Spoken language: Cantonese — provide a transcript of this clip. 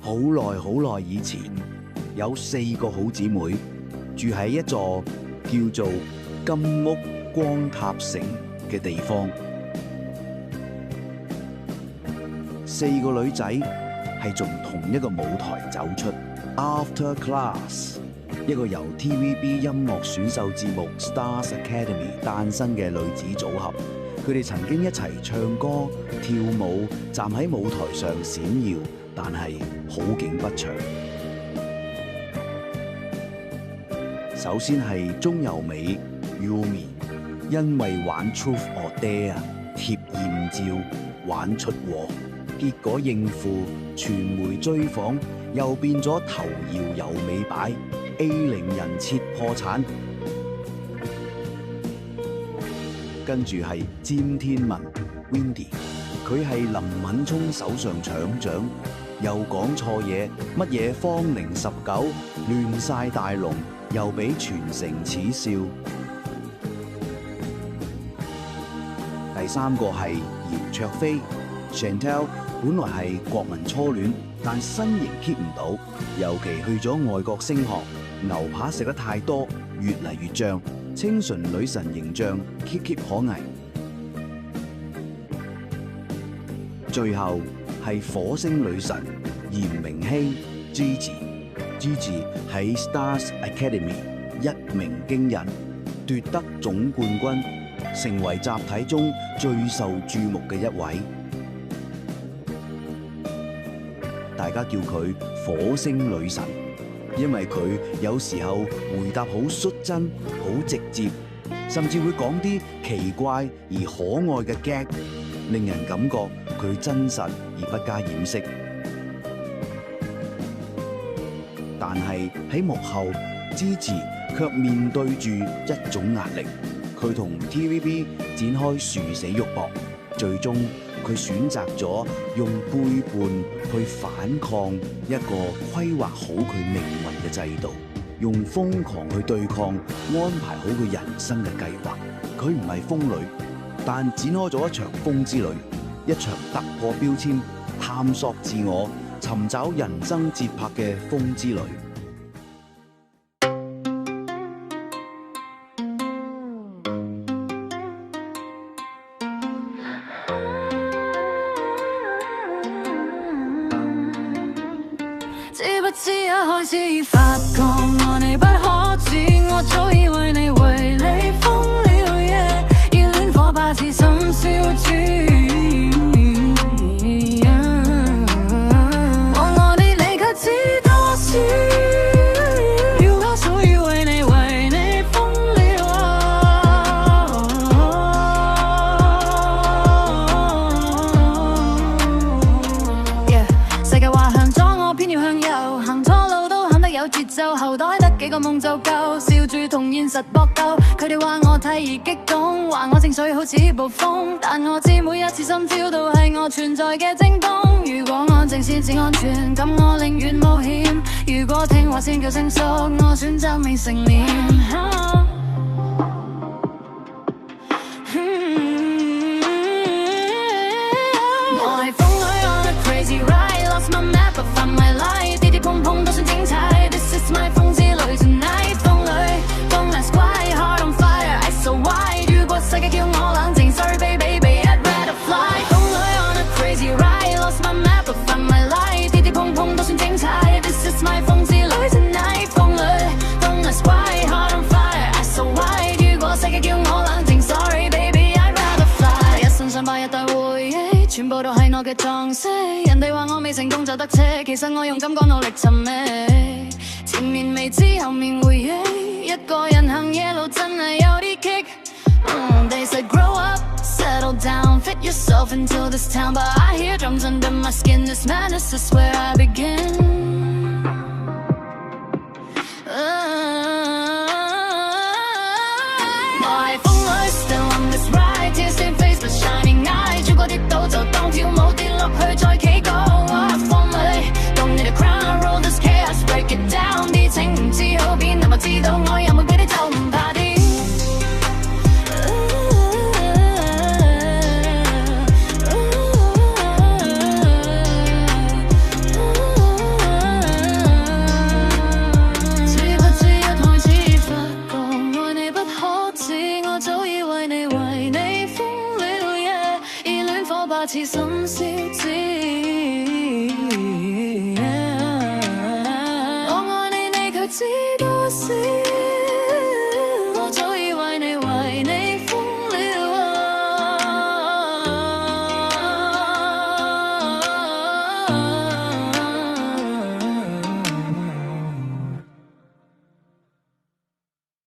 好耐以前，有4個好姊妹住喺一座叫做金屋光塔城嘅地方。4個女仔係從同一個舞台走出 After Class， 一個由 TVB 音樂選秀節目 Stars Academy 誕生嘅女子組合。佢哋曾經一齊唱歌、跳舞，站喺舞台上閃耀，但係好景不長。首先係鍾柔美 Yumi， 因為玩 Truth or Dare 貼豔照玩出禍，結果應付傳媒追訪，又變咗頭搖又尾擺 A0 人設破產。跟住係詹天文 Windy， 佢係林敏聰手上搶獎，又講錯嘢，乜嘢芳齡19，亂晒大龍，又俾全城恥笑。第3個係姚焯菲 Chantel， 本來係國民初戀，但身形 keep 唔到，尤其去咗外國升學，牛扒食得太多，越嚟越脹。清純女神形象 keep 可危。最後係火星女神嚴明熙 Gigi 喺 Stars Academy 一鳴驚人，奪得總冠軍，成為集體中最受注目嘅一位。大家叫佢火星女神，因為佢有時候回答好率真、好直接，甚至會講啲奇怪而可愛嘅 gag， 令人感覺佢真實而不加掩飾。但係喺幕後，支持卻面對住一種壓力，佢同 TVB 展開殊死肉搏，最終佢選擇咗用背叛去反抗一個規劃好佢命運嘅制度，用瘋狂去對抗安排好佢人生嘅計劃。佢唔係瘋女，但展開咗一場瘋之旅，一場突破標籤、探索自我、尋找人生節拍嘅瘋之旅。知不知一開始發覺愛你不可止，我早已為你瘋了夜，熱戀火把似深燒豬。我愛你，你卻知多少？要我早已為你瘋了。世界話向左，我偏要向右，行錯路都行得有節奏，後袋得幾個夢就夠，笑住同現實搏鬥。佢哋話我太易激動，話我情緒好似暴風，但我知每一次心跳都係我存在嘅正當。如果安靜先至安全，咁我寧願冒險。如果聽話先叫成熟，我選擇未成年。我係瘋女 on a crazy ride，lost my map but found my light， 跌跌碰碰都算精彩。This is my 瘋之旅 tonight， 瘋女瘋 let's fly heart on fire eyes so wide， 如果世界叫我冷靜 sorry baby I'd rather fly。 瘋女 on a crazy ride，lost my map but found my light， 跌跌碰碰都算精彩。This is my 瘋之旅 tonight， 瘋女瘋 let's fly heart on fire eyes so wide， 如果世界叫我冷靜 sorry baby I'd rather fly。 一身上百日代回憶，全部都係我嘅撞色。人哋話我未成功就得戚，其實我用感覺努力尋覓。前面未知後面回憶，一個人行夜路真係有啲棘。They said grow up, settle down, fit yourself into this town, but I hear drums under my skin. This madness is where I begin. 我係瘋女 still on this ride， tear stained face but shining eyes， 如果跌倒就當跳舞跌落去再企高。我係瘋女 don't need a crown, I roll this chaos, break it down， 啲情唔知好邊，但我知道我有冇俾你就唔怕啲。似新鮮。